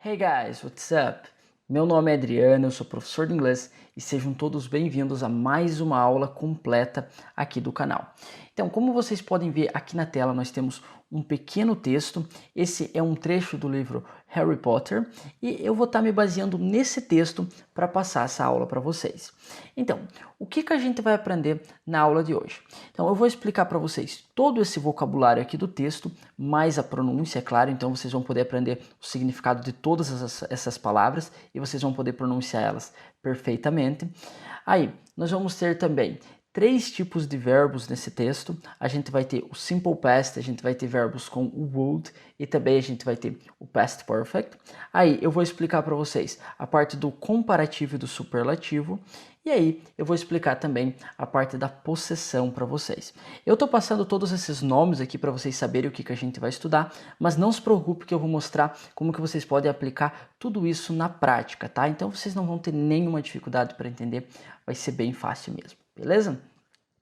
Hey guys, what's up? Meu nome é Adriano, eu sou professor de inglês e sejam todos bem-vindos a mais uma aula completa aqui do canal. Então, como vocês podem ver aqui na tela, nós temos um pequeno texto. Esse é um trecho do livro Harry Potter e eu vou estar me baseando nesse texto para passar essa aula para vocês. Então, o que a gente vai aprender na aula de hoje? Então, eu vou explicar para vocês todo esse vocabulário aqui do texto, mais a pronúncia, é claro. Então, vocês vão poder aprender o significado de todas essas palavras e vocês vão poder pronunciar elas perfeitamente. Aí, nós vamos ter também 3 tipos de verbos nesse texto. A gente vai ter o simple past, a gente vai ter verbos com o would e também a gente vai ter o past perfect. Aí eu vou explicar para vocês a parte do comparativo e do superlativo. E aí eu vou explicar também a parte da possessão para vocês. Eu estou passando todos esses nomes aqui para vocês saberem o que a gente vai estudar, mas não se preocupe que eu vou mostrar como que vocês podem aplicar tudo isso na prática, tá? Então vocês não vão ter nenhuma dificuldade para entender, vai ser bem fácil mesmo. Beleza?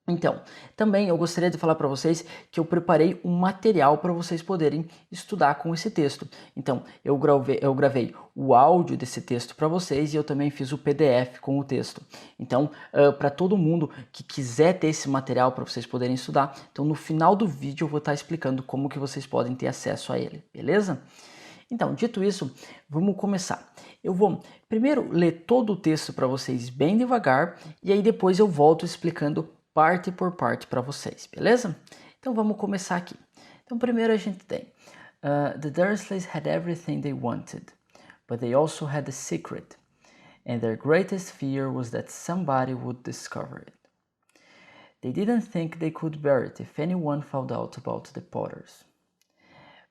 Então, também eu gostaria de falar para vocês que eu preparei um material para vocês poderem estudar com esse texto. Então, eu gravei o áudio desse texto para vocês e eu também fiz o PDF com o texto. Então, para todo mundo que quiser ter esse material para vocês poderem estudar, então no final do vídeo eu vou estar explicando como que vocês podem ter acesso a ele, beleza? Então, dito isso, vamos começar. Eu vou primeiro ler todo o texto para vocês bem devagar e aí depois eu volto explicando parte por parte para vocês, beleza? Então vamos começar aqui. Então primeiro a gente tem The Dursleys had everything they wanted, but they also had a secret, and their greatest fear was that somebody would discover it. They didn't think they could bear it if anyone found out about the Potters.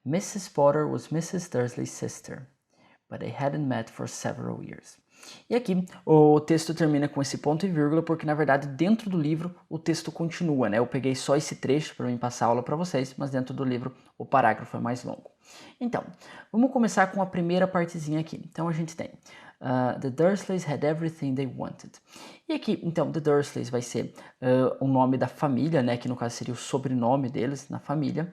Mrs. Potter was Mrs. Dursley's sister, but they hadn't met for several years. E aqui o texto termina com esse ponto e vírgula porque na verdade dentro do livro o texto continua, né? Eu peguei só esse trecho para mim passar a aula para vocês, mas dentro do livro o parágrafo é mais longo. Então, vamos começar com a primeira partezinha aqui. Então a gente tem The Dursleys had everything they wanted. E aqui, então, The Dursleys vai ser o nome da família, né? Que no caso seria o sobrenome deles na família.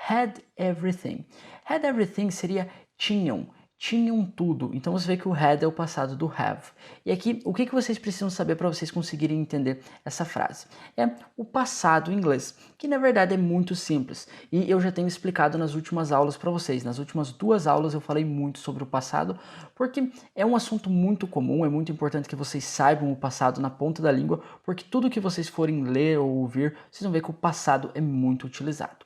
Had everything. Had everything seria tinham tudo. Então você vê que o had é o passado do have. E aqui, o que vocês precisam saber para vocês conseguirem entender essa frase? É o passado em inglês, que na verdade é muito simples. E eu já tenho explicado nas últimas aulas para vocês. Nas últimas 2 aulas eu falei muito sobre o passado, porque é um assunto muito comum, é muito importante que vocês saibam o passado na ponta da língua, porque tudo que vocês forem ler ou ouvir, vocês vão ver que o passado é muito utilizado.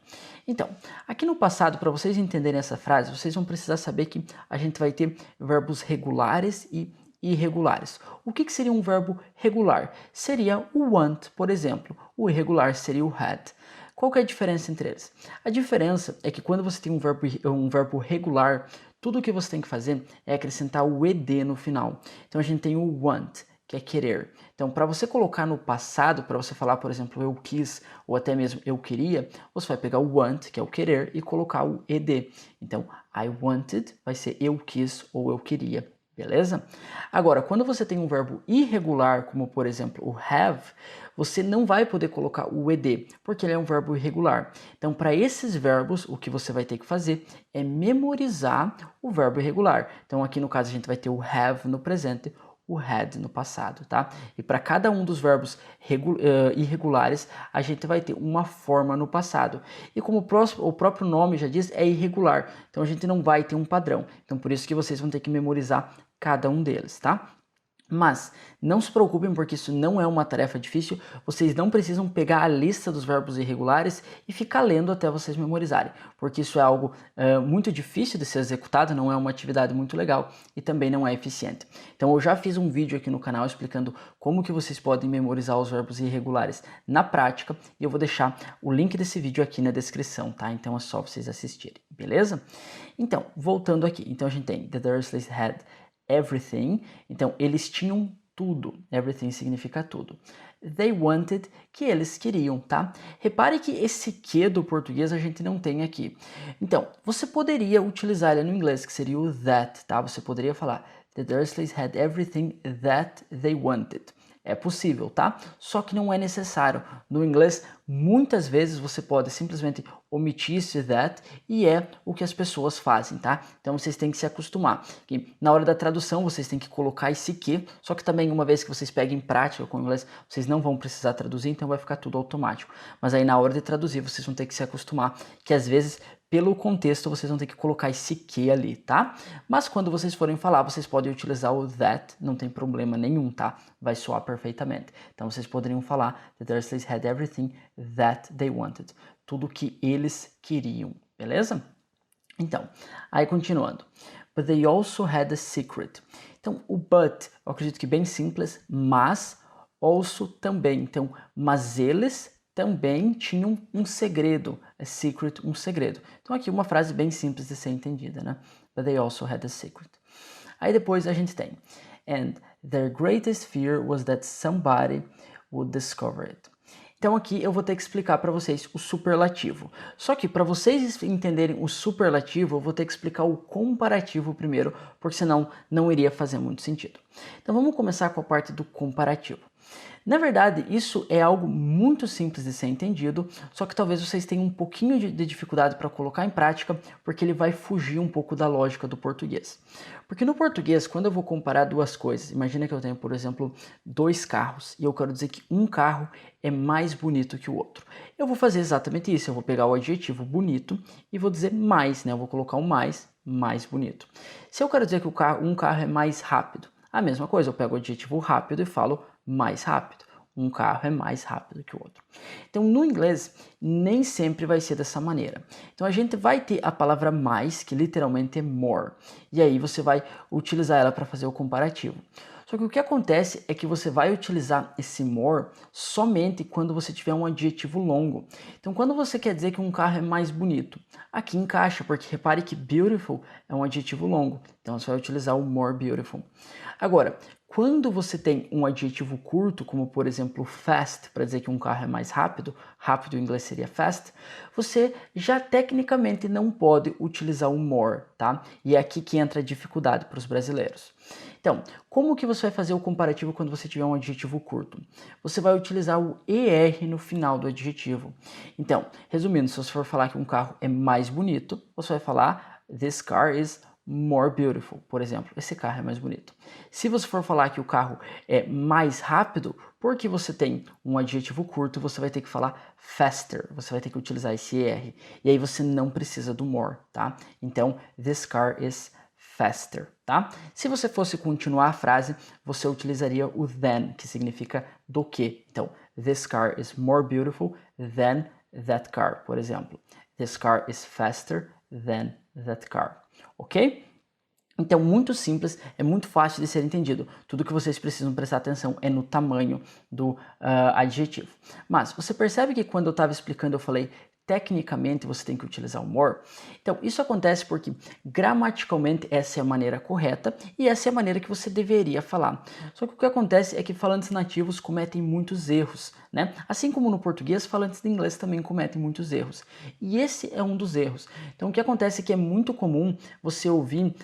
Então, aqui no passado, para vocês entenderem essa frase, vocês vão precisar saber que a gente vai ter verbos regulares e irregulares. O que seria um verbo regular? Seria o want, por exemplo. O irregular seria o had. Qual que é a diferença entre eles? A diferença é que quando você tem um verbo regular, tudo o que você tem que fazer é acrescentar o ed no final. Então a gente tem o want, que é querer. Então, para você colocar no passado, para você falar, por exemplo, eu quis, ou até mesmo eu queria, você vai pegar o want, que é o querer, e colocar o ed. Então, I wanted vai ser eu quis ou eu queria, beleza? Agora, quando você tem um verbo irregular, como por exemplo o have, você não vai poder colocar o ed, porque ele é um verbo irregular. Então, para esses verbos, o que você vai ter que fazer é memorizar o verbo irregular. Então, aqui no caso, a gente vai ter o have no presente, o had no passado, tá? E para cada um dos verbos irregulares, a gente vai ter uma forma no passado. E como o próprio nome já diz, é irregular. Então a gente não vai ter um padrão. Então por isso que vocês vão ter que memorizar cada um deles, tá? Mas não se preocupem porque isso não é uma tarefa difícil, vocês não precisam pegar a lista dos verbos irregulares e ficar lendo até vocês memorizarem, porque isso é algo muito difícil de ser executado, não é uma atividade muito legal e também não é eficiente. Então eu já fiz um vídeo aqui no canal explicando como que vocês podem memorizar os verbos irregulares na prática e eu vou deixar o link desse vídeo aqui na descrição, tá? Então é só vocês assistirem, beleza? Então, voltando aqui, então a gente tem The Dursleys had everything, então eles tinham tudo, everything significa tudo. They wanted, que eles queriam, tá? Repare que esse que do português a gente não tem aqui. Então, você poderia utilizar ele no inglês, que seria o that, tá? Você poderia falar, The Dursleys had everything that they wanted. É possível, tá? Só que não é necessário. No inglês, muitas vezes você pode simplesmente omitir esse that e é o que as pessoas fazem, tá? Então vocês têm que se acostumar. Que na hora da tradução vocês têm que colocar esse que, só que também uma vez que vocês peguem prática com o inglês, vocês não vão precisar traduzir, então vai ficar tudo automático. Mas aí na hora de traduzir vocês vão ter que se acostumar, que às vezes pelo contexto vocês vão ter que colocar esse que ali, tá? Mas quando vocês forem falar, vocês podem utilizar o that, não tem problema nenhum, tá? Vai soar perfeitamente. Então vocês poderiam falar: The Dursleys had everything that they wanted. Tudo que eles queriam, beleza? Então, aí continuando. But they also had a secret. Então, o but, eu acredito que bem simples, mas, also também. Então, mas eles também tinham um segredo, a secret, um segredo. Então aqui uma frase bem simples de ser entendida, né? But they also had a secret. Aí depois a gente tem, and their greatest fear was that somebody would discover it. Então aqui eu vou ter que explicar para vocês o superlativo. Só que para vocês entenderem o superlativo, eu vou ter que explicar o comparativo primeiro, porque senão não iria fazer muito sentido. Então vamos começar com a parte do comparativo. Na verdade, isso é algo muito simples de ser entendido, só que talvez vocês tenham um pouquinho de dificuldade para colocar em prática, porque ele vai fugir um pouco da lógica do português. Porque no português, quando eu vou comparar duas coisas, imagina que eu tenho, por exemplo, dois carros, e eu quero dizer que um carro é mais bonito que o outro. Eu vou fazer exatamente isso, eu vou pegar o adjetivo bonito e vou dizer mais, né? Eu vou colocar o mais bonito. Se eu quero dizer que um carro é mais rápido, a mesma coisa, eu pego o adjetivo rápido e falo mais rápido. Um carro é mais rápido que o outro. Então, no inglês, nem sempre vai ser dessa maneira. Então, a gente vai ter a palavra mais, que literalmente é more. E aí, você vai utilizar ela para fazer o comparativo. Só que o que acontece é que você vai utilizar esse more somente quando você tiver um adjetivo longo. Então, quando você quer dizer que um carro é mais bonito, aqui encaixa, porque repare que beautiful é um adjetivo longo. Então, você vai utilizar o more beautiful. Agora, quando você tem um adjetivo curto, como por exemplo fast, para dizer que um carro é mais rápido, rápido em inglês seria fast, você já tecnicamente não pode utilizar o more, tá? E é aqui que entra a dificuldade para os brasileiros. Então, como que você vai fazer o comparativo quando você tiver um adjetivo curto? Você vai utilizar o ER no final do adjetivo. Então, resumindo, se você for falar que um carro é mais bonito, você vai falar this car is more beautiful, por exemplo, esse carro é mais bonito. Se você for falar que o carro é mais rápido, porque você tem um adjetivo curto, você vai ter que falar faster, você vai ter que utilizar esse ER, e aí você não precisa do more, tá? Então, this car is faster, tá? Se você fosse continuar a frase, você utilizaria o than, que significa do que. Então, this car is more beautiful than that car, por exemplo. This car is faster than that car. Ok? Então, muito simples, é muito fácil de ser entendido. Tudo que vocês precisam prestar atenção é no tamanho do adjetivo. Mas você percebe que quando eu estava explicando, eu falei tecnicamente você tem que utilizar o more? Então, isso acontece porque gramaticalmente essa é a maneira correta e essa é a maneira que você deveria falar. Só que o que acontece é que falantes nativos cometem muitos erros, né? Assim como no português, falantes de inglês também cometem muitos erros. E esse é um dos erros. Então, o que acontece é que é muito comum você ouvir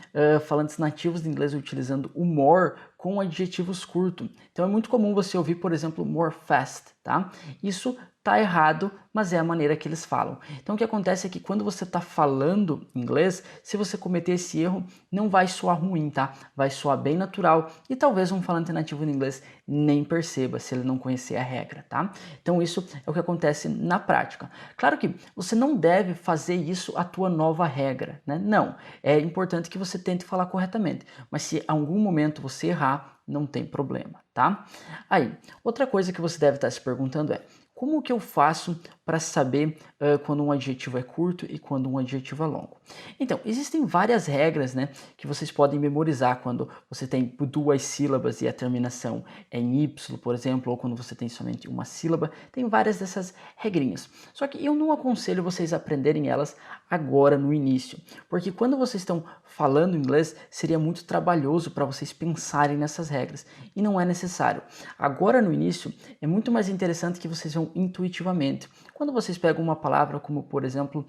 falantes nativos de inglês utilizando o more com adjetivos curtos. Então, é muito comum você ouvir, por exemplo, more fast, tá? Isso tá errado, mas é a maneira que eles falam. Então o que acontece é que quando você está falando inglês, se você cometer esse erro, não vai soar ruim, tá? Vai soar bem natural e talvez um falante nativo de inglês nem perceba se ele não conhecer a regra, tá? Então isso é o que acontece na prática. Claro que você não deve fazer isso a tua nova regra, né? Não, é importante que você tente falar corretamente, mas se em algum momento você errar, não tem problema, tá? Aí, outra coisa que você deve estar se perguntando é: como que eu faço para saber quando um adjetivo é curto e quando um adjetivo é longo? Então, existem várias regras, né, que vocês podem memorizar quando você tem duas sílabas e a terminação é em Y, por exemplo, ou quando você tem somente uma sílaba. Tem várias dessas regrinhas. Só que eu não aconselho vocês a aprenderem elas agora no início, porque quando vocês estão falando inglês, seria muito trabalhoso para vocês pensarem nessas regras, e não é necessário. Agora no início, é muito mais interessante que vocês vão intuitivamente. Quando vocês pegam uma palavra como, por exemplo,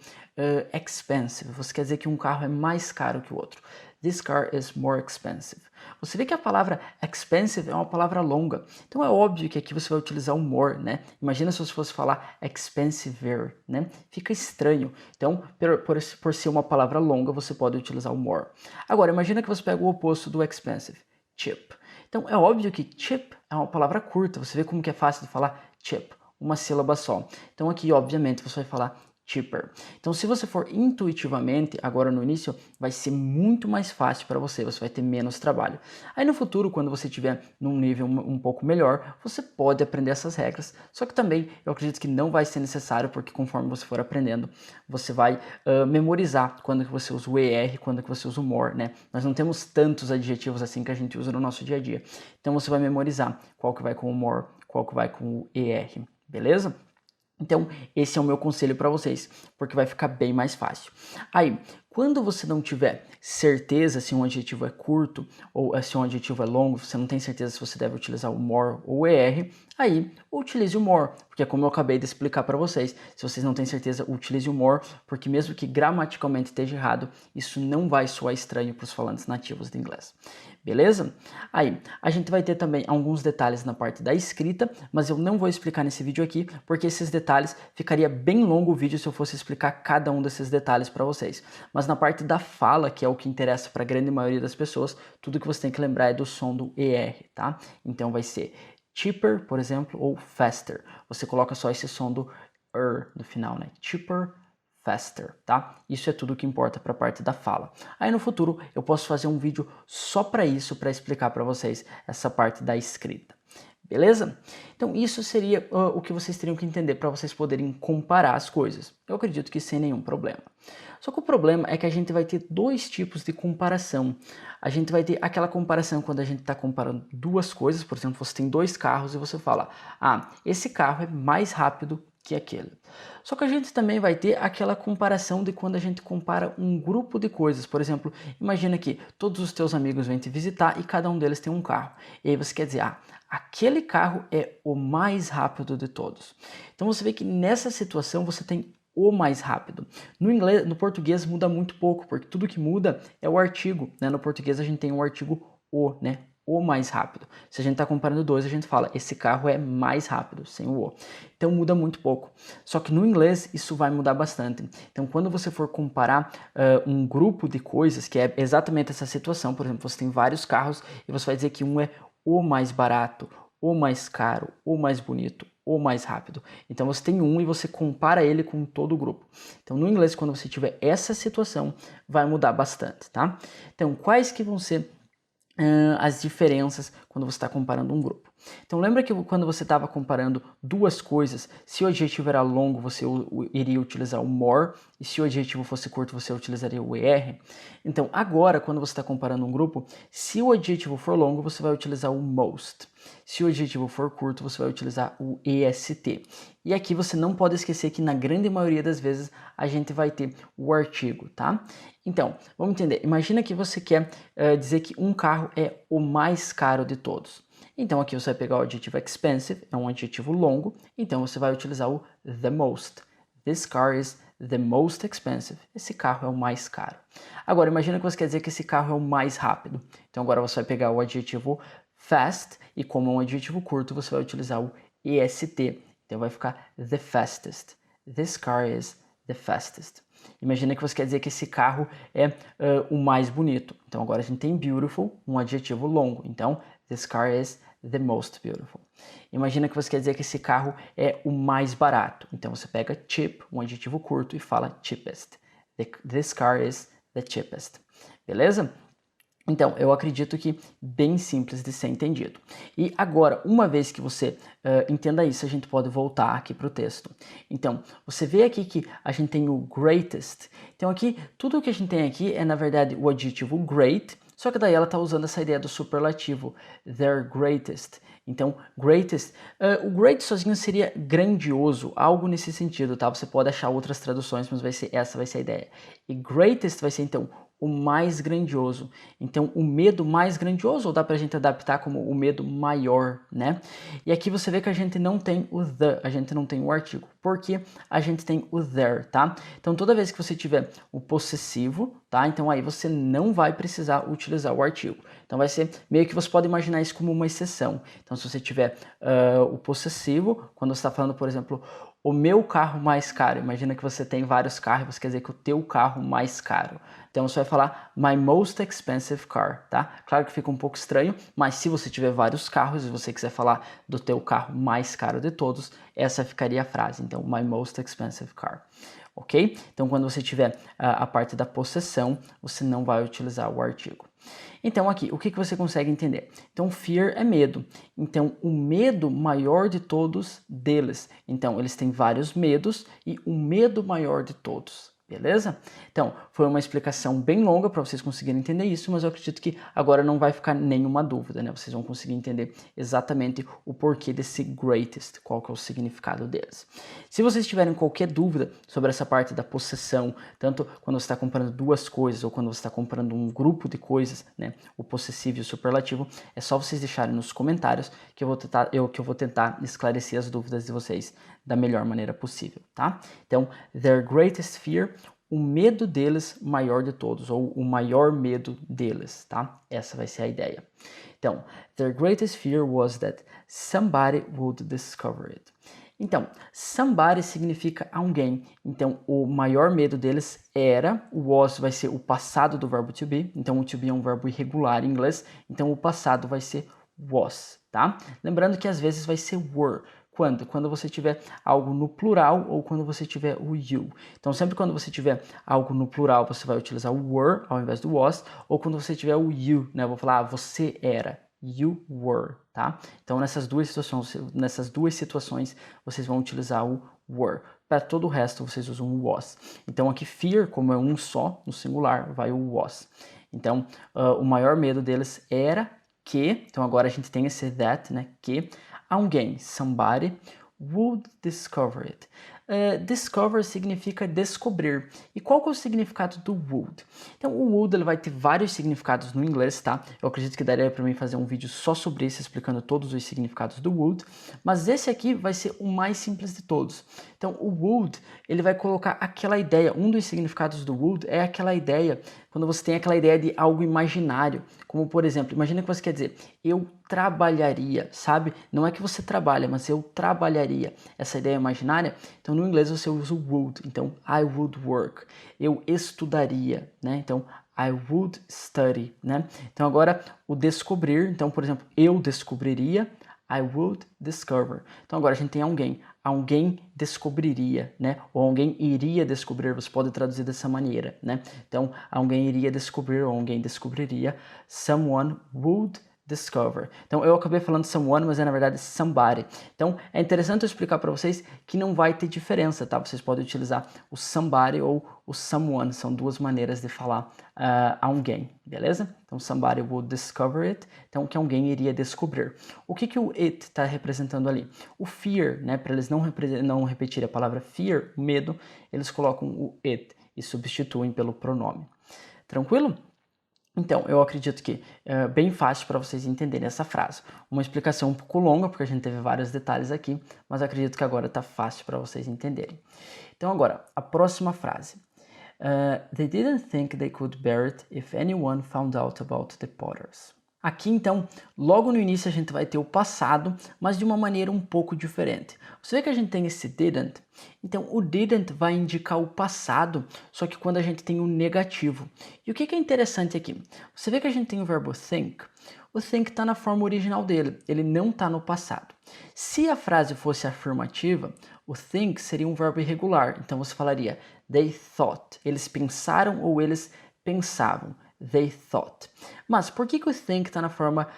expensive, você quer dizer que um carro é mais caro que o outro. This car is more expensive. você vê que a palavra expensive é uma palavra longa. Então é óbvio que aqui você vai utilizar o more, né? Imagina se você fosse falar expensiver, né? Fica estranho. Então, por ser uma palavra longa, você pode utilizar o more. Agora, imagina que você pega o oposto do expensive, cheap. Então é óbvio que cheap é uma palavra curta. Você vê como que é fácil de falar cheap, uma sílaba só. Então aqui, obviamente, você vai falar cheaper. Então, se você for intuitivamente, agora no início, vai ser muito mais fácil para você, você vai ter menos trabalho. Aí no futuro, quando você estiver num nível um pouco melhor, você pode aprender essas regras, só que também eu acredito que não vai ser necessário, porque conforme você for aprendendo, você vai memorizar quando que você usa o ER, quando que você usa o more, né? Nós não temos tantos adjetivos assim que a gente usa no nosso dia a dia. Então você vai memorizar qual que vai com o more, qual que vai com o ER, beleza? Então, esse é o meu conselho para vocês, porque vai ficar bem mais fácil. Aí, quando você não tiver certeza se um adjetivo é curto ou se um adjetivo é longo, você não tem certeza se você deve utilizar o more ou o ER, aí utilize o more, porque como eu acabei de explicar para vocês, se vocês não têm certeza, utilize o more, porque mesmo que gramaticalmente esteja errado, isso não vai soar estranho para os falantes nativos de inglês. Beleza? Aí, a gente vai ter também alguns detalhes na parte da escrita, mas eu não vou explicar nesse vídeo aqui, porque esses detalhes ficaria bem longo o vídeo se eu fosse explicar cada um desses detalhes para vocês. Mas na parte da fala, que é o que interessa para a grande maioria das pessoas, tudo que você tem que lembrar é do som do ER, tá? Então vai ser cheaper, por exemplo, ou faster. Você coloca só esse som do no final, né? Cheaper, faster, tá? Isso é tudo que importa para a parte da fala. Aí no futuro eu posso fazer um vídeo só para isso, para explicar para vocês essa parte da escrita. Beleza? Então isso seria o que vocês teriam que entender para vocês poderem comparar as coisas. Eu acredito que sem nenhum problema. Só que o problema é que a gente vai ter dois tipos de comparação. A gente vai ter aquela comparação quando a gente está comparando duas coisas, por exemplo, você tem dois carros e você fala, ah, esse carro é mais rápido que aquele. Só que a gente também vai ter aquela comparação de quando a gente compara um grupo de coisas. Por exemplo, imagina que todos os teus amigos vêm te visitar e cada um deles tem um carro. E aí você quer dizer, ah, aquele carro é o mais rápido de todos. Então você vê que nessa situação você tem o mais rápido. No inglês, no português muda muito pouco, porque tudo que muda é o artigo, né? No português a gente tem o artigo o, né? O mais rápido. Se a gente está comparando dois, a gente fala, esse carro é mais rápido, sem o o. Então muda muito pouco. Só que no inglês isso vai mudar bastante. Então quando você for comparar um grupo de coisas, que é exatamente essa situação, por exemplo, você tem vários carros e você vai dizer que um é o mais barato, o mais caro, o mais bonito, o mais rápido. Então você tem um e você compara ele com todo o grupo. Então no inglês, quando você tiver essa situação, vai mudar bastante, tá? Então quais que vão ser as diferenças quando você está comparando um grupo? Então lembra que quando você estava comparando duas coisas, se o adjetivo era longo, você iria utilizar o more, e se o adjetivo fosse curto, você utilizaria o ER? Então agora, quando você está comparando um grupo, se o adjetivo for longo, você vai utilizar o most. Se o adjetivo for curto, você vai utilizar o EST. E aqui você não pode esquecer que na grande maioria das vezes a gente vai ter o artigo, tá? Então, vamos entender. Imagina que você quer dizer que um carro é o mais caro de todos. Então aqui você vai pegar o adjetivo expensive, é um adjetivo longo, então você vai utilizar o the most. This car is the most expensive. Esse carro é o mais caro. Agora, imagina que você quer dizer que esse carro é o mais rápido. Então agora você vai pegar o adjetivo fast e como é um adjetivo curto, você vai utilizar o EST. Então vai ficar the fastest. This car is the fastest. Imagina que você quer dizer que esse carro é o mais bonito. Então agora a gente tem beautiful, um adjetivo longo. Então, this car is the most beautiful. Imagina que você quer dizer que esse carro é o mais barato. Então você pega cheap, um adjetivo curto, e fala cheapest. This car is the cheapest. Beleza? Então, eu acredito que bem simples de ser entendido. E agora, uma vez que você entenda isso, a gente pode voltar aqui para o texto. Então, você vê aqui que a gente tem o greatest. Então aqui, tudo o que a gente tem aqui é, na verdade, o adjetivo great, só que daí ela está usando essa ideia do superlativo, their greatest. Então, greatest, o great sozinho seria grandioso, algo nesse sentido, tá? Você pode achar outras traduções, mas essa vai ser a ideia. E greatest vai ser, então, o mais grandioso. Então, o medo mais grandioso, ou dá pra gente adaptar como o medo maior, né? E aqui você vê que a gente não tem o the, a gente não tem o artigo, porque a gente tem o there, tá? Então, toda vez que você tiver o possessivo, tá? Então, aí você não vai precisar utilizar o artigo. Então, vai ser meio que você pode imaginar isso como uma exceção. Então, se você tiver o possessivo, quando você está falando, por exemplo, o meu carro mais caro, imagina que você tem vários carros, você quer dizer que o teu carro mais caro. Então você vai falar my most expensive car, tá? Claro que fica um pouco estranho, mas se você tiver vários carros e você quiser falar do teu carro mais caro de todos, essa ficaria a frase. Então, my most expensive car. Ok? Então, quando você tiver a parte da possessão, você não vai utilizar o artigo. Então, aqui, o que você consegue entender? Então, fear é medo. Então, o medo maior de todos deles. Então, eles têm vários medos e o medo maior de todos. Beleza? Então, foi uma explicação bem longa para vocês conseguirem entender isso, mas eu acredito que agora não vai ficar nenhuma dúvida, né? Vocês vão conseguir entender exatamente o porquê desse greatest, qual que é o significado deles. Se vocês tiverem qualquer dúvida sobre essa parte da possessão, tanto quando você está comparando duas coisas ou quando você está comparando um grupo de coisas, né? O possessivo e o superlativo, é só vocês deixarem nos comentários que eu vou tentar esclarecer as dúvidas de vocês da melhor maneira possível, tá? Então, their greatest fear, o medo deles maior de todos, ou o maior medo deles, tá? Essa vai ser a ideia. Então, their greatest fear was that somebody would discover it. Então, somebody significa alguém. Então, o maior medo deles era, o was vai ser o passado do verbo to be. Então, o to be é um verbo irregular em inglês. Então, o passado vai ser was, tá? Lembrando que às vezes vai ser were. Quando? Quando você tiver algo no plural ou quando você tiver o you. Então, sempre quando você tiver algo no plural, você vai utilizar o were ao invés do was, ou quando você tiver o you, né? Eu vou falar, você era. You were, tá? Então, nessas duas situações, vocês vão utilizar o were. Para todo o resto, vocês usam o was. Então, aqui, fear, como é um só, no singular, vai o was. Então, o maior medo deles era que, então agora a gente tem esse that, né? Que alguém, somebody, would discover it. Discover significa descobrir. E qual que é o significado do would? Então, o would ele vai ter vários significados no inglês, tá? Eu acredito que daria para mim fazer um vídeo só sobre isso, explicando todos os significados do would. Mas esse aqui vai ser o mais simples de todos. Então, o would, ele vai colocar aquela ideia. Um dos significados do would é aquela ideia, quando você tem aquela ideia de algo imaginário. Como, por exemplo, imagina que você quer dizer, eu trabalharia, sabe? Não é que você trabalha, mas eu trabalharia. Essa ideia imaginária. Então, no inglês você usa o would. Então, I would work. Eu estudaria, né? Então, I would study, né? Então, agora, o descobrir. Então, por exemplo, eu descobriria. I would discover. Então, agora a gente tem alguém. Alguém descobriria, né? Ou alguém iria descobrir. Você pode traduzir dessa maneira, né? Então, alguém iria descobrir ou alguém descobriria. Someone would discover. Então, eu acabei falando someone, mas é na verdade somebody. Então, é interessante eu explicar para vocês que não vai ter diferença, tá? Vocês podem utilizar o somebody ou o someone. São duas maneiras de falar alguém, beleza? Então, somebody would discover it. Então, que alguém iria descobrir. O que o it está representando ali? O fear, né? Para eles não repetirem a palavra fear, medo, eles colocam o it e substituem pelo pronome. Tranquilo? Então, eu acredito que é bem fácil para vocês entenderem essa frase. Uma explicação um pouco longa, porque a gente teve vários detalhes aqui, mas acredito que agora está fácil para vocês entenderem. Então, agora, a próxima frase. They didn't think they could bear it if anyone found out about the Potters. Aqui, então, logo no início a gente vai ter o passado, mas de uma maneira um pouco diferente. Você vê que a gente tem esse didn't? Então, o didn't vai indicar o passado, só que quando a gente tem o negativo. E o que é interessante aqui? Você vê que a gente tem o verbo think. O think está na forma original dele, ele não está no passado. Se a frase fosse afirmativa, o think seria um verbo irregular. Então, você falaria, they thought. Eles pensaram ou eles pensavam. They thought. Mas por que o think está na forma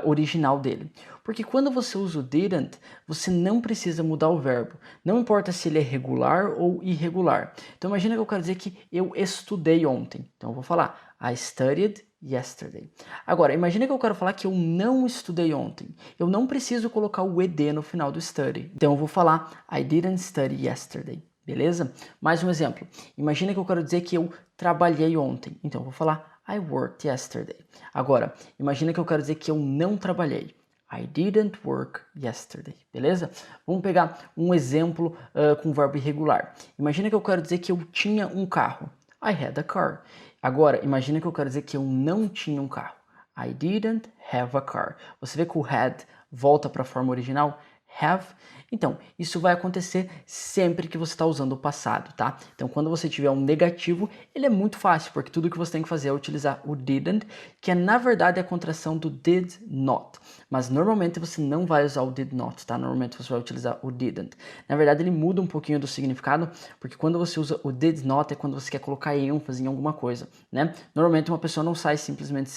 original dele? Porque quando você usa o didn't, você não precisa mudar o verbo. Não importa se ele é regular ou irregular. Então imagina que eu quero dizer que eu estudei ontem. Então eu vou falar I studied yesterday. Agora, imagina que eu quero falar que eu não estudei ontem. Eu não preciso colocar o ed no final do study. Então eu vou falar I didn't study yesterday. beleza? Mais um exemplo. Imagina que eu quero dizer que eu trabalhei ontem. Então, eu vou falar I worked yesterday. Agora, imagina que eu quero dizer que eu não trabalhei. I didn't work yesterday, beleza? Vamos pegar um exemplo com verbo irregular. Imagina que eu quero dizer que eu tinha um carro. I had a car. Agora, imagina que eu quero dizer que eu não tinha um carro. I didn't have a car. Você vê que o had volta para a forma original? Have. Então, isso vai acontecer sempre que você está usando o passado, tá? Então, quando você tiver um negativo, ele é muito fácil, porque tudo que você tem que fazer é utilizar o didn't, que é, na verdade, a contração do did not. Mas, normalmente, você não vai usar o did not, tá? Normalmente, você vai utilizar o didn't. Na verdade, ele muda um pouquinho do significado, porque quando você usa o did not, é quando você quer colocar ênfase em alguma coisa, né? Normalmente, uma pessoa não sai simplesmente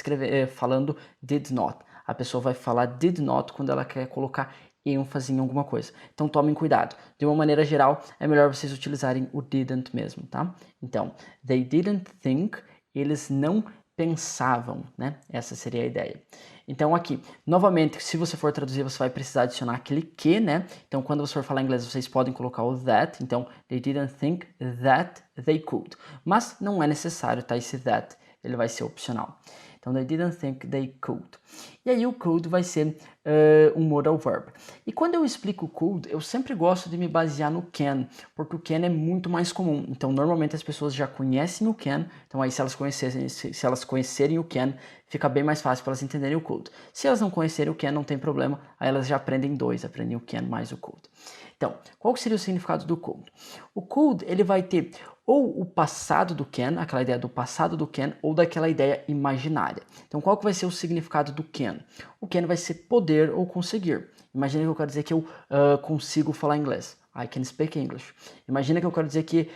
falando did not. A pessoa vai falar did not quando ela quer colocar ênfase em alguma coisa. Então tomem cuidado. De uma maneira geral, é melhor vocês utilizarem o didn't mesmo, tá? Então, they didn't think, eles não pensavam, né? Essa seria a ideia. Então aqui, novamente, se você for traduzir, você vai precisar adicionar aquele que, né? Então quando você for falar inglês, vocês podem colocar o that. Então, they didn't think that they could. Mas não é necessário, tá? Esse that, ele vai ser opcional. Então, they didn't think they could. E aí o could vai ser um modal verb. E quando eu explico could, eu sempre gosto de me basear no can, porque o can é muito mais comum. Então, normalmente as pessoas já conhecem o can, então aí se elas conhecerem o can, fica bem mais fácil para elas entenderem o could. Se elas não conhecerem o can, não tem problema, aí elas já aprendem dois, aprendem o can mais o could. Então, qual seria o significado do could? O could, ele vai ter ou o passado do can, aquela ideia do passado do can, ou daquela ideia imaginária. Então, qual que vai ser o significado do can? O can vai ser poder ou conseguir. Imagina que eu quero dizer que eu consigo falar inglês. I can speak English. Imagina que eu quero dizer que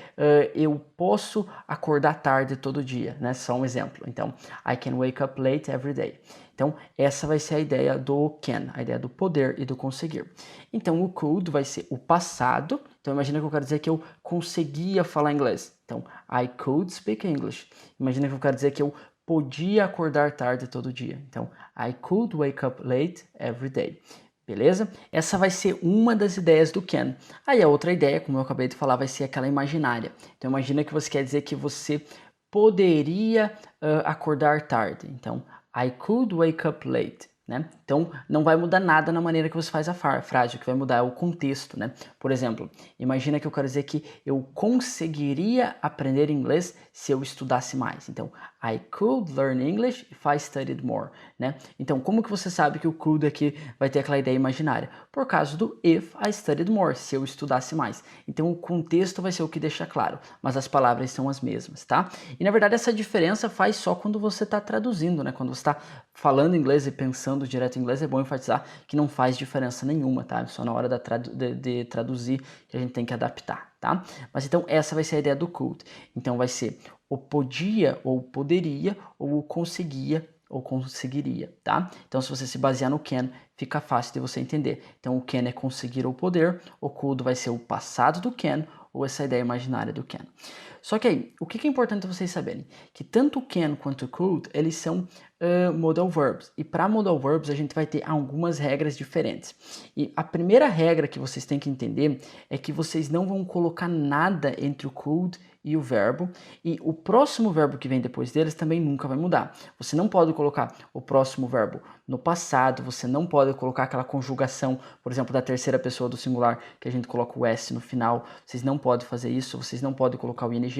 eu posso acordar tarde todo dia, né? Só um exemplo. Então, I can wake up late every day. Então, essa vai ser a ideia do can, a ideia do poder e do conseguir. Então, o could vai ser o passado. Então, imagina que eu quero dizer que eu conseguia falar inglês. Então, I could speak English. Imagina que eu quero dizer que eu podia acordar tarde todo dia. Então, I could wake up late every day. Beleza? Essa vai ser uma das ideias do can. Aí a outra ideia, como eu acabei de falar, vai ser aquela imaginária. Então, imagina que você quer dizer que você poderia acordar tarde. Então, I could wake up late, né? Então, não vai mudar nada na maneira que você faz a frase, o que vai mudar é o contexto, né? Por exemplo, imagina que eu quero dizer que eu conseguiria aprender inglês se eu estudasse mais. Então, I could learn English if I studied more, né? Então, como que você sabe que o could aqui vai ter aquela ideia imaginária? Por causa do if I studied more, se eu estudasse mais. Então, o contexto vai ser o que deixa claro, mas as palavras são as mesmas, tá? E, na verdade, essa diferença faz só quando você está traduzindo, né? Quando você está falando inglês e pensando direto em inglês, é bom enfatizar que não faz diferença nenhuma, tá? Só na hora de traduzir que a gente tem que adaptar, tá? Mas então essa vai ser a ideia do could. Então vai ser o podia ou poderia ou o conseguia ou conseguiria, tá? Então se você se basear no can, fica fácil de você entender. Então o can é conseguir ou poder, o could vai ser o passado do can ou essa ideia imaginária do can. Só que aí, o que é importante vocês saberem? Que tanto o can quanto o could, eles são modal verbs. E para modal verbs a gente vai ter algumas regras diferentes. E a primeira regra que vocês têm que entender é que vocês não vão colocar nada entre o could e o verbo, e o próximo verbo que vem depois deles também nunca vai mudar. Você não pode colocar o próximo verbo no passado, você não pode colocar aquela conjugação, por exemplo, da terceira pessoa do singular, que a gente coloca o S no final. Vocês não podem fazer isso, vocês não podem colocar o ing,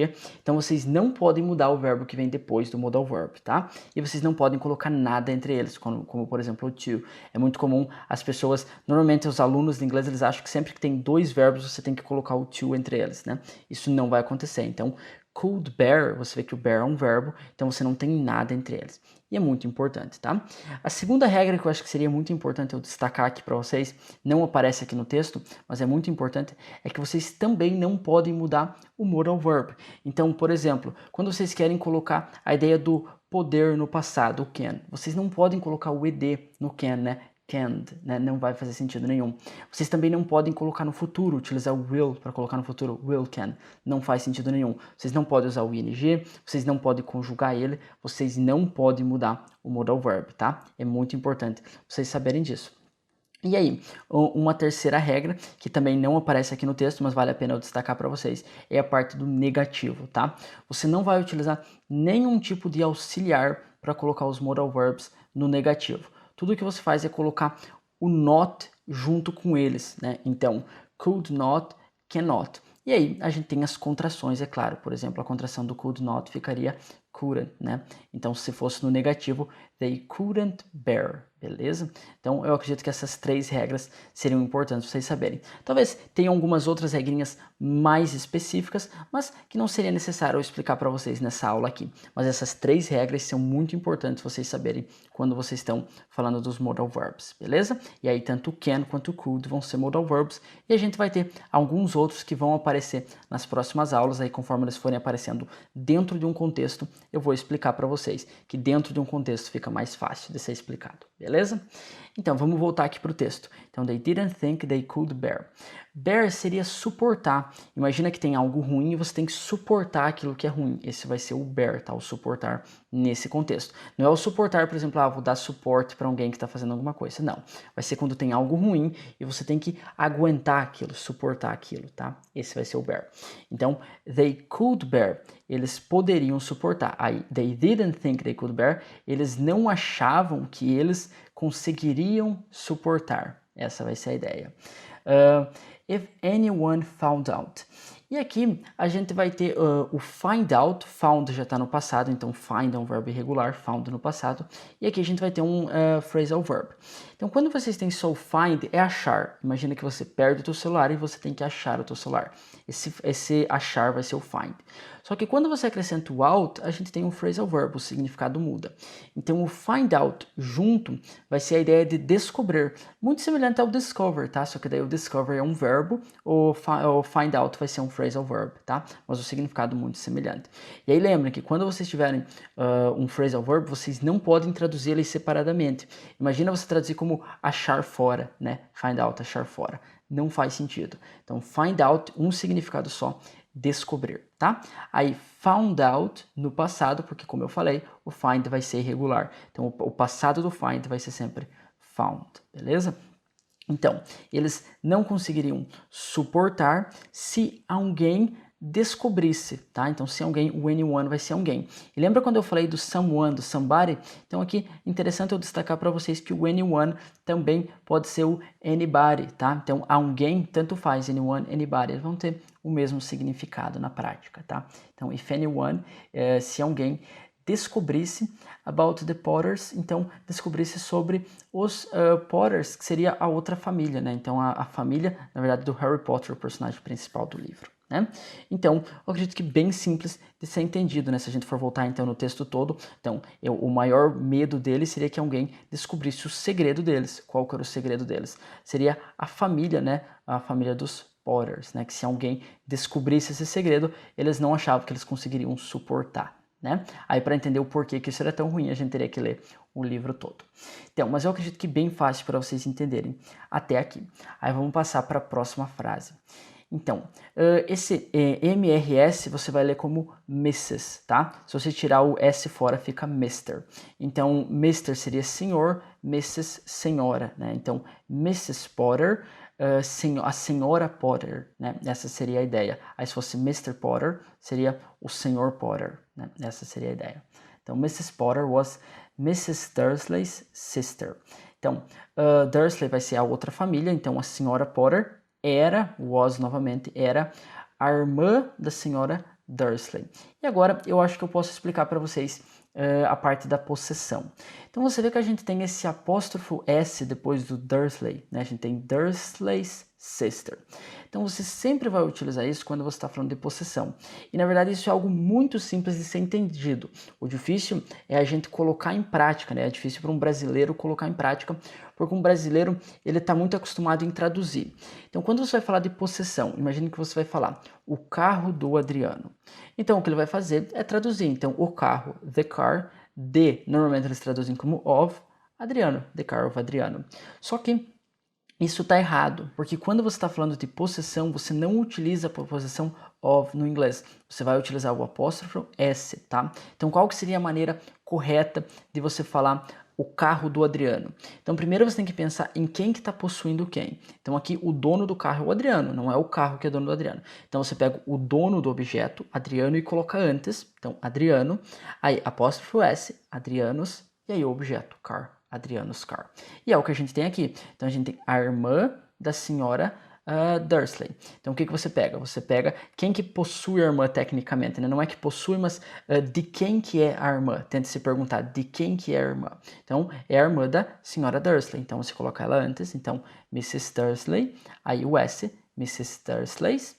então vocês não podem mudar o verbo que vem depois do modal verb, tá? E vocês não podem colocar nada entre eles, como por exemplo o to. É muito comum as pessoas, normalmente os alunos de inglês, eles acham que sempre que tem dois verbos você tem que colocar o to entre eles, né? Isso não vai acontecer. Então, could bear, você vê que o bear é um verbo, então você não tem nada entre eles. E é muito importante, tá? A segunda regra que eu acho que seria muito importante eu destacar aqui para vocês, não aparece aqui no texto, mas é muito importante, é que vocês também não podem mudar o modal verb. Então, por exemplo, quando vocês querem colocar a ideia do poder no passado, o can, vocês não podem colocar o ed no can, né? Can't, né? Não vai fazer sentido nenhum. Vocês também não podem colocar no futuro, utilizar o will para colocar no futuro, will can, não faz sentido nenhum. Vocês não podem usar o ing, vocês não podem conjugar ele, vocês não podem mudar o modal verb, tá? É muito importante vocês saberem disso. E aí, uma terceira regra, que também não aparece aqui no texto, mas vale a pena eu destacar para vocês, é a parte do negativo, tá? Você não vai utilizar nenhum tipo de auxiliar para colocar os modal verbs no negativo. Tudo que você faz é colocar o not junto com eles, né? Então, could not, cannot. E aí, a gente tem as contrações, é claro. Por exemplo, a contração do could not ficaria couldn't, né? Então, se fosse no negativo, they couldn't bear, beleza? Então, eu acredito que essas 3 regras seriam importantes vocês saberem. Talvez tenham algumas outras regrinhas mais específicas, mas que não seria necessário eu explicar para vocês nessa aula aqui. Mas essas 3 regras são muito importantes vocês saberem quando vocês estão falando dos modal verbs, beleza? E aí, tanto can quanto could vão ser modal verbs, e a gente vai ter alguns outros que vão aparecer nas próximas aulas, aí conforme eles forem aparecendo dentro de um contexto, eu vou explicar para vocês, que dentro de um contexto fica mais fácil de ser explicado, beleza? Então, vamos voltar aqui para o texto. Então, they didn't think they could bear. Bear seria suportar. Imagina que tem algo ruim e você tem que suportar aquilo que é ruim. Esse vai ser o bear, tá? O suportar nesse contexto. Não é o suportar, por exemplo, vou dar suporte para alguém que está fazendo alguma coisa. Não. Vai ser quando tem algo ruim e você tem que aguentar aquilo, suportar aquilo, tá? Esse vai ser o bear. Então, they could bear. Eles poderiam suportar. Aí, they didn't think they could bear. Eles não achavam que eles conseguiriam suportar. Essa vai ser a ideia. If anyone found out. E aqui a gente vai ter o find out. Found já está no passado, então find é um verbo irregular, found no passado. E aqui a gente vai ter um phrasal verb. Então quando vocês têm só o find, é achar. Imagina que você perde o teu celular e você tem que achar o teu celular. Esse achar vai ser o find. Só que quando você acrescenta o out, a gente tem um phrasal verb, o significado muda. Então o find out junto vai ser a ideia de descobrir, muito semelhante ao discover, tá? Só que daí o discover é um verbo, o find out vai ser um phrasal verb, tá? Mas o significado muito semelhante. E aí lembra que quando vocês tiverem um phrasal verb, vocês não podem traduzir ele separadamente. Imagina você traduzir como achar fora, né? Find out, achar fora. Não faz sentido. Então find out, um significado só, descobrir, tá? Aí found out no passado, porque como eu falei, o find vai ser irregular. Então o passado do find vai ser sempre found, beleza? Então, eles não conseguiriam suportar se alguém descobrisse, tá? Então, se alguém, o anyone vai ser alguém. E lembra quando eu falei do someone, do somebody? Então, aqui, interessante eu destacar para vocês que o anyone também pode ser o anybody, tá? Então, alguém, tanto faz, anyone, anybody, eles vão ter o mesmo significado na prática, tá? Então, if anyone, se alguém descobrisse about the Potters, então descobrisse sobre os Potters, que seria a outra família, né? Então a família, na verdade, do Harry Potter, o personagem principal do livro, né? Então, eu acredito que bem simples de ser entendido, né? Se a gente for voltar então no texto todo, então o maior medo deles seria que alguém descobrisse o segredo deles. Qual que era o segredo deles? Seria a família, né? A família dos Potters, né? Que se alguém descobrisse esse segredo, eles não achavam que eles conseguiriam suportar. Né? Aí para entender o porquê que isso era tão ruim, a gente teria que ler o livro todo. Então, mas eu acredito que bem fácil para vocês entenderem até aqui. Aí vamos passar para a próxima frase. Então, esse MRS você vai ler como Mrs, tá? Se você tirar o S fora, fica Mr. Então, Mr seria senhor, Mrs, senhora, né? Então, Mrs Potter, a senhora Potter, né? Essa seria a ideia. Aí se fosse Mr. Potter, seria o senhor Potter, né? Essa seria a ideia. Então, Mrs. Potter was Mrs. Dursley's sister. Então, Dursley vai ser a outra família, então a senhora Potter was novamente, era a irmã da senhora Dursley. E agora eu acho que eu posso explicar para vocês a parte da possessão. Então você vê que a gente tem esse apóstrofo S depois do Dursley, né? A gente tem Dursley's sister. Então você sempre vai utilizar isso quando você está falando de possessão. E na verdade isso é algo muito simples de ser entendido. O difícil é a gente colocar em prática, né? É difícil para um brasileiro colocar em prática, porque um brasileiro ele está muito acostumado em traduzir. Então quando você vai falar de possessão, imagine que você vai falar o carro do Adriano. Então o que ele vai fazer é traduzir. Então o carro, the car, normalmente eles traduzem como of, Adriano, the car of Adriano. Só que isso está errado, porque quando você está falando de possessão, você não utiliza a preposição of no inglês. Você vai utilizar o apóstrofo S, tá? Então, qual que seria a maneira correta de você falar o carro do Adriano. Então primeiro você tem que pensar em quem que está possuindo quem. Então aqui o dono do carro é o Adriano, não é o carro que é dono do Adriano. Então você pega o dono do objeto, Adriano, e coloca antes, então Adriano, aí apóstrofo S, Adrianos, e aí o objeto, car, Adriano's car. E é o que a gente tem aqui. Então a gente tem a irmã da senhora Dursley. Então o que você pega? Você pega quem que possui a irmã tecnicamente, né? Não é que possui, mas de quem que é a irmã. Tente se perguntar de quem que é a irmã. Então é a irmã da senhora Dursley. Então você coloca ela antes. Então Mrs. Dursley, aí o S, Mrs. Dursley's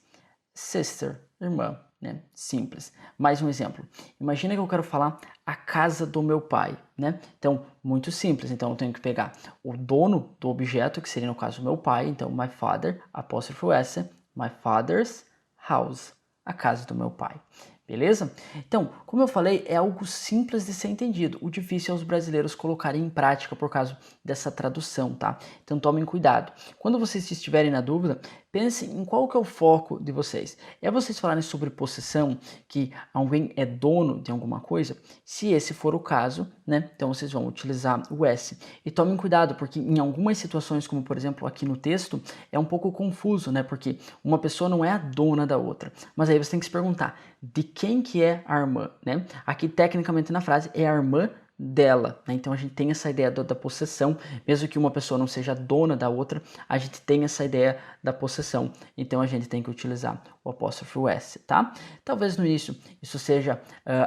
sister, irmã, né? Simples. Mais um exemplo. Imagina que eu quero falar a casa do meu pai, né? Então, muito simples. Então, eu tenho que pegar o dono do objeto, que seria no caso meu pai. Então, my father, apóstrofo S, my father's house, a casa do meu pai. Beleza? Então, como eu falei, é algo simples de ser entendido. O difícil é os brasileiros colocarem em prática por causa dessa tradução, tá? Então, tomem cuidado. Quando vocês estiverem na dúvida, pensem em qual que é o foco de vocês. É vocês falarem sobre possessão, que alguém é dono de alguma coisa? Se esse for o caso, né? Então, vocês vão utilizar o S. E tomem cuidado, porque em algumas situações, como por exemplo aqui no texto, é um pouco confuso, né? Porque uma pessoa não é a dona da outra. Mas aí você tem que se perguntar, de quem que é a irmã, né? Aqui, tecnicamente, na frase, é a irmã dela, né? Então a gente tem essa ideia da possessão, mesmo que uma pessoa não seja dona da outra, a gente tem essa ideia da possessão, então a gente tem que utilizar o apóstrofo S, tá? Talvez no início isso seja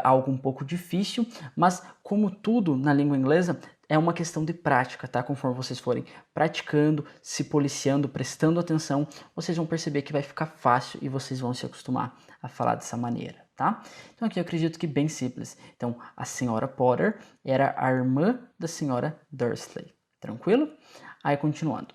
algo um pouco difícil, mas como tudo na língua inglesa, é uma questão de prática, tá? Conforme vocês forem praticando, se policiando, prestando atenção, vocês vão perceber que vai ficar fácil e vocês vão se acostumar a falar dessa maneira, tá? Então aqui eu acredito que bem simples. Então a senhora Potter era a irmã da senhora Dursley, tranquilo? Aí continuando.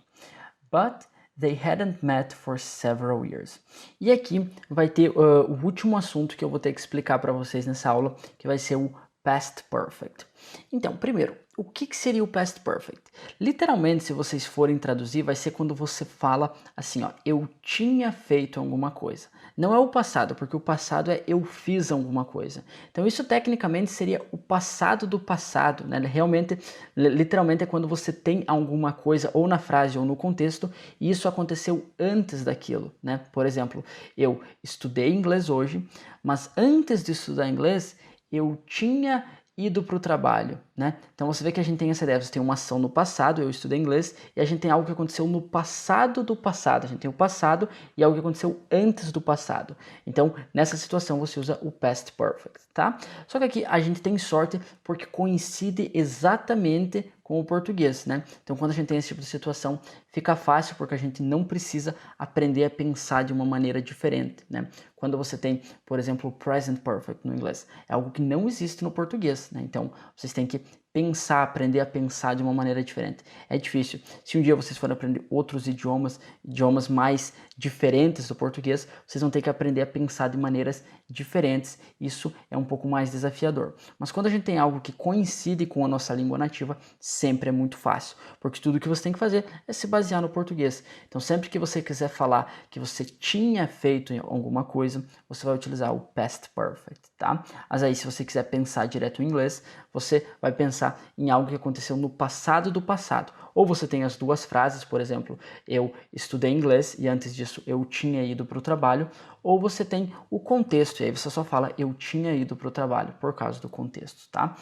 But they hadn't met for several years. E aqui vai ter o último assunto que eu vou ter que explicar para vocês nessa aula, que vai ser o Past Perfect. Então, primeiro, o que seria o Past Perfect? Literalmente, se vocês forem traduzir, vai ser quando você fala assim, ó, eu tinha feito alguma coisa. Não é o passado, porque o passado é eu fiz alguma coisa. Então, isso tecnicamente seria o passado do passado, né? Realmente, literalmente é quando você tem alguma coisa ou na frase ou no contexto e isso aconteceu antes daquilo, né? Por exemplo, eu estudei inglês hoje, mas antes de estudar inglês, eu tinha ido para o trabalho, né? Então você vê que a gente tem essa ideia, você tem uma ação no passado, eu estudei inglês, e a gente tem algo que aconteceu no passado do passado, a gente tem o passado e algo que aconteceu antes do passado. Então, nessa situação você usa o past perfect, tá? Só que aqui a gente tem sorte porque coincide exatamente com o português, né? Então, quando a gente tem esse tipo de situação, fica fácil porque a gente não precisa aprender a pensar de uma maneira diferente, né? Quando você tem, por exemplo, o present perfect no inglês, é algo que não existe no português, né? Então, vocês têm que pensar, aprender a pensar de uma maneira diferente. É difícil. Se um dia vocês forem aprender outros idiomas mais diferentes do português, vocês vão ter que aprender a pensar de maneiras diferentes. Isso é um pouco mais desafiador. Mas quando a gente tem algo que coincide com a nossa língua nativa, sempre é muito fácil, porque tudo que você tem que fazer é se basear no português. Então, sempre que você quiser falar que você tinha feito alguma coisa, você vai utilizar o past perfect, tá? Mas aí, se você quiser pensar direto em inglês, você vai pensar em algo que aconteceu no passado do passado. Ou você tem as duas frases, por exemplo, eu estudei inglês e antes disso eu tinha ido para o trabalho, ou você tem o contexto, e aí você só fala eu tinha ido para o trabalho por causa do contexto, tá?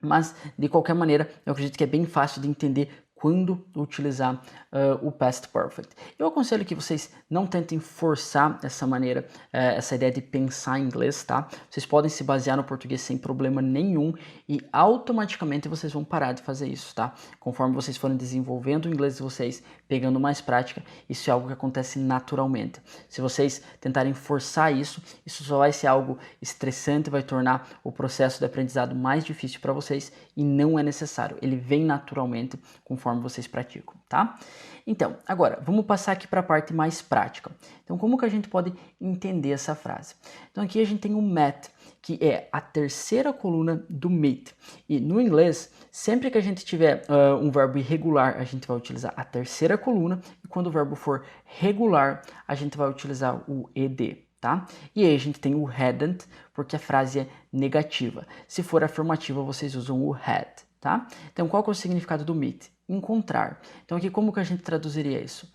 Mas, de qualquer maneira, eu acredito que é bem fácil de entender quando utilizar o past perfect. Eu aconselho que vocês não tentem forçar essa maneira, essa ideia de pensar em inglês, tá? Vocês podem se basear no português sem problema nenhum e automaticamente vocês vão parar de fazer isso, tá? Conforme vocês forem desenvolvendo o inglês de vocês, pegando mais prática, isso é algo que acontece naturalmente. Se vocês tentarem forçar isso, isso só vai ser algo estressante, vai tornar o processo de aprendizado mais difícil para vocês e não é necessário. Ele vem naturalmente conforme vocês praticam, tá? Então, agora, vamos passar aqui para a parte mais prática. Então, como que a gente pode entender essa frase? Então, aqui a gente tem o met, que é a terceira coluna do meet. E no inglês, sempre que a gente tiver um verbo irregular, a gente vai utilizar a terceira coluna, e quando o verbo for regular, a gente vai utilizar o ed. Tá? E aí a gente tem o hadn't, porque a frase é negativa. Se for afirmativa, vocês usam o had. tá? Então, qual que é o significado do meet? Encontrar. Então, aqui como que a gente traduziria isso?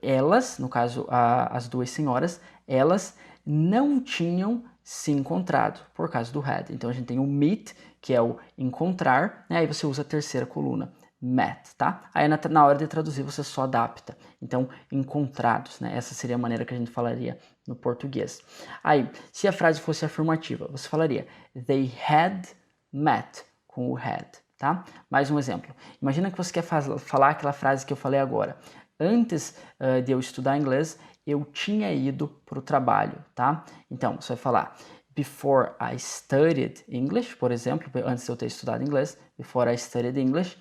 Elas, no caso, as duas senhoras, elas não tinham se encontrado por causa do had. Então, a gente tem o meet, que é o encontrar, né? Aí você usa a terceira coluna, met, tá? Aí na hora de traduzir você só adapta. Então, encontrados, né? Essa seria a maneira que a gente falaria no português. Aí, se a frase fosse afirmativa, você falaria they had met com o had, tá? Mais um exemplo. Imagina que você quer falar aquela frase que eu falei agora. Antes de eu estudar inglês, eu tinha ido para o trabalho, tá? Então, você vai falar before I studied English, por exemplo, antes de eu ter estudado inglês, before I studied English,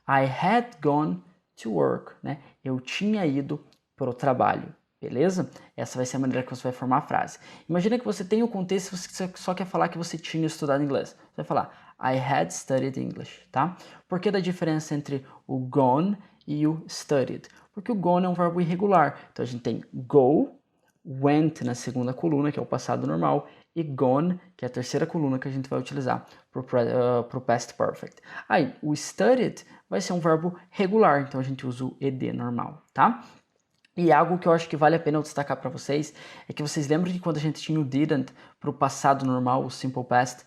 I had gone to work, né? Eu tinha ido para o trabalho, beleza? Essa vai ser a maneira que você vai formar a frase. Imagina que você tem o contexto e você só quer falar que você tinha estudado inglês. Você vai falar I had studied English, tá? Por que da diferença entre o gone e o studied? Porque o gone é um verbo irregular. Então a gente tem go, went na segunda coluna, que é o passado normal, e gone, que é a terceira coluna que a gente vai utilizar para o past perfect. Aí, o studied vai ser um verbo regular, então a gente usa o ed normal, tá? E algo que eu acho que vale a pena eu destacar para vocês é que vocês lembram que quando a gente tinha o didn't para o passado normal, o simple past,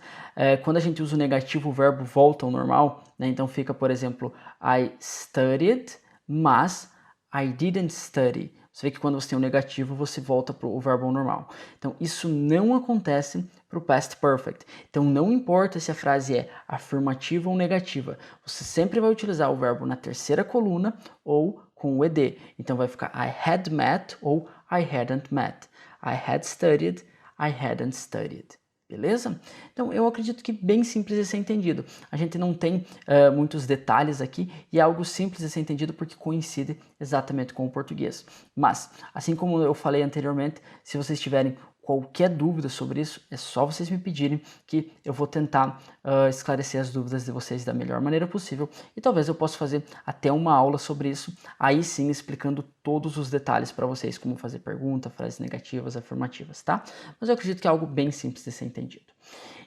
quando a gente usa o negativo, o verbo volta ao normal, né? Então fica, por exemplo, I studied, mas I didn't study. Você vê que quando você tem o negativo, você volta para o verbo ao normal. Então isso não acontece para o past perfect. Então não importa se a frase é afirmativa ou negativa, você sempre vai utilizar o verbo na terceira coluna ou com o ed. Então vai ficar I had met ou I hadn't met. I had studied, I hadn't studied. Beleza? Então eu acredito que bem simples de ser entendido. A gente não tem muitos detalhes aqui e é algo simples de ser entendido porque coincide exatamente com o português. Mas, assim como eu falei anteriormente, se vocês tiverem qualquer dúvida sobre isso, é só vocês me pedirem que eu vou tentar esclarecer as dúvidas de vocês da melhor maneira possível e talvez eu possa fazer até uma aula sobre isso, aí sim explicando todos os detalhes para vocês, como fazer pergunta, frases negativas, afirmativas, tá? Mas eu acredito que é algo bem simples de ser entendido.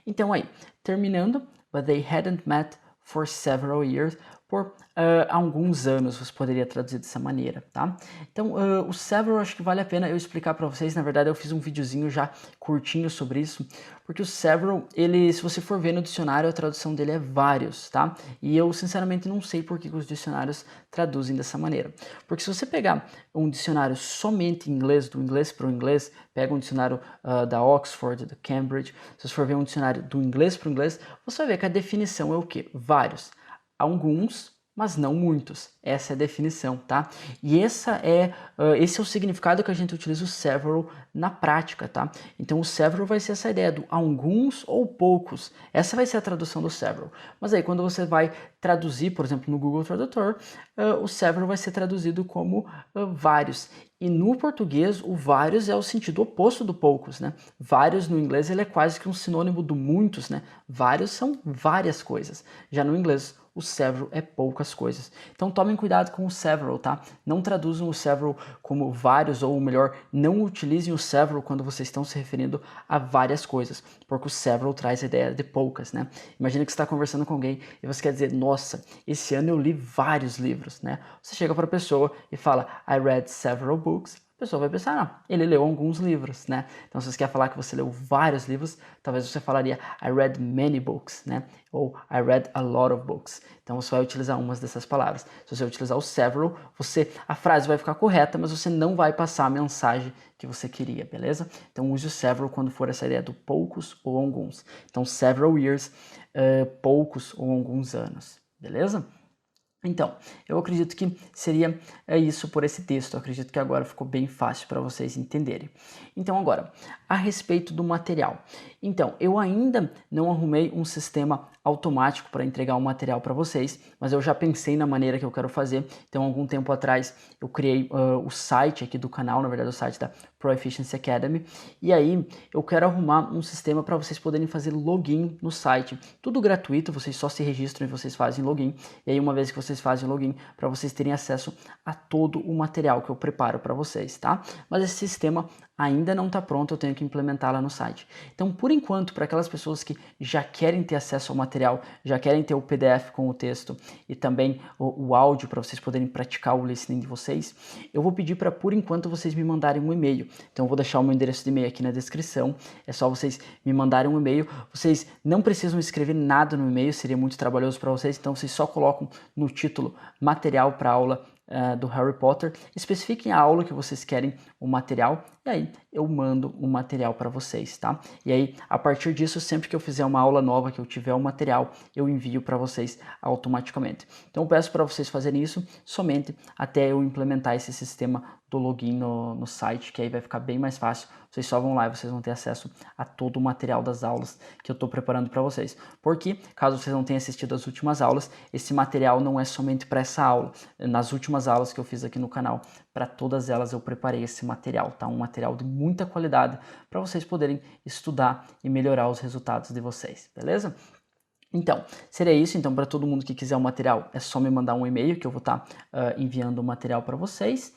Então aí, terminando, but they hadn't met for several years, por alguns anos, você poderia traduzir dessa maneira, tá? Então, o several acho que vale a pena eu explicar para vocês. Na verdade, eu fiz um videozinho já curtinho sobre isso, porque o several, ele, se você for ver no dicionário, a tradução dele é vários, tá? E eu, sinceramente, não sei por que os dicionários traduzem dessa maneira. Porque se você pegar um dicionário somente em inglês, do inglês para o inglês, pega um dicionário da Oxford, da Cambridge, se você for ver um dicionário do inglês para o inglês, você vai ver que a definição é o quê? Vários. Alguns, mas não muitos. Essa é a definição, tá? E esse é o significado que a gente utiliza o several na prática, tá? Então o several vai ser essa ideia do alguns ou poucos. Essa vai ser a tradução do several. Mas aí quando você vai traduzir, por exemplo, no Google Tradutor, o several vai ser traduzido como vários. E no português, o vários é o sentido oposto do poucos, né? Vários no inglês ele é quase que um sinônimo do muitos, né? Vários são várias coisas. Já no inglês, o several é poucas coisas. Então tomem cuidado com o several, tá? Não traduzam o several como vários, ou melhor, não utilizem o several quando vocês estão se referindo a várias coisas, porque o several traz a ideia de poucas, né? Imagina que você está conversando com alguém e você quer dizer, nossa, esse ano eu li vários livros, né? Você chega para a pessoa e fala, I read several books. A pessoa vai pensar, não, ele leu alguns livros, né? Então, se você quer falar que você leu vários livros, talvez você falaria I read many books, né? Ou I read a lot of books. Então, você vai utilizar umas dessas palavras. Se você utilizar o several, a frase vai ficar correta, mas você não vai passar a mensagem que você queria, beleza? Então, use o several quando for essa ideia do poucos ou alguns. Então, several years, poucos ou alguns anos, beleza? Então, eu acredito que seria isso por esse texto. Eu acredito que agora ficou bem fácil para vocês entenderem. Então, agora, a respeito do material. Então, eu ainda não arrumei um sistema automático para entregar o material para vocês, mas eu já pensei na maneira que eu quero fazer. Então, algum tempo atrás, eu criei o site aqui do canal, na verdade, o site da Pro Efficiency Academy. E aí, eu quero arrumar um sistema para vocês poderem fazer login no site. Tudo gratuito, vocês só se registram e vocês fazem login. E aí, uma vez que vocês vocês fazem o login para vocês terem acesso a todo o material que eu preparo para vocês, tá? Mas esse sistema ainda não está pronto, eu tenho que implementar lá no site. Então, por enquanto, para aquelas pessoas que já querem ter acesso ao material, já querem ter o PDF com o texto e também o áudio para vocês poderem praticar o listening de vocês, eu vou pedir para, por enquanto, vocês me mandarem um e-mail. Então, eu vou deixar o meu endereço de e-mail aqui na descrição, é só vocês me mandarem um e-mail. Vocês não precisam escrever nada no e-mail, seria muito trabalhoso para vocês, então vocês só colocam no título material para aula do Harry Potter, especifiquem a aula que vocês querem o material e aí eu mando o material para vocês, tá? E aí, a partir disso, sempre que eu fizer uma aula nova, que eu tiver o material, eu envio para vocês automaticamente. Então, eu peço para vocês fazerem isso somente até eu implementar esse sistema do login no site, que aí vai ficar bem mais fácil. Vocês só vão lá e vocês vão ter acesso a todo o material das aulas que eu estou preparando para vocês. Porque, caso vocês não tenham assistido as últimas aulas, esse material não é somente para essa aula. Nas últimas aulas que eu fiz aqui no canal, para todas elas eu preparei esse material, tá? Um material de muita qualidade para vocês poderem estudar e melhorar os resultados de vocês, beleza? Então, seria isso. Então, para todo mundo que quiser o material, é só me mandar um e-mail que eu vou estar enviando o material para vocês.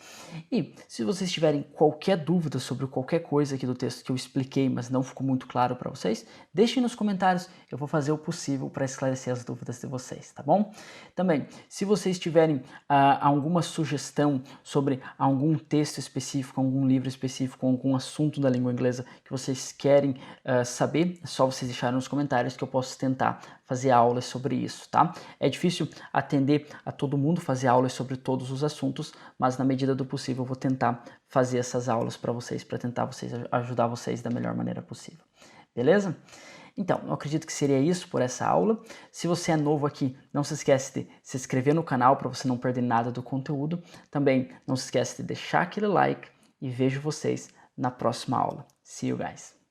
E se vocês tiverem qualquer dúvida sobre qualquer coisa aqui do texto que eu expliquei, mas não ficou muito claro para vocês, deixem nos comentários, eu vou fazer o possível para esclarecer as dúvidas de vocês, tá bom? Também, se vocês tiverem alguma sugestão sobre algum texto específico, algum livro específico, algum assunto da língua inglesa que vocês querem saber, é só vocês deixarem nos comentários que eu posso tentar fazer aulas sobre isso, tá? É difícil atender a todo mundo, fazer aulas sobre todos os assuntos, mas na medida do possível eu vou tentar fazer essas aulas para vocês, para tentar ajudar vocês da melhor maneira possível. Beleza? Então, eu acredito que seria isso por essa aula. Se você é novo aqui, não se esquece de se inscrever no canal para você não perder nada do conteúdo. Também não se esquece de deixar aquele like e vejo vocês na próxima aula. See you guys!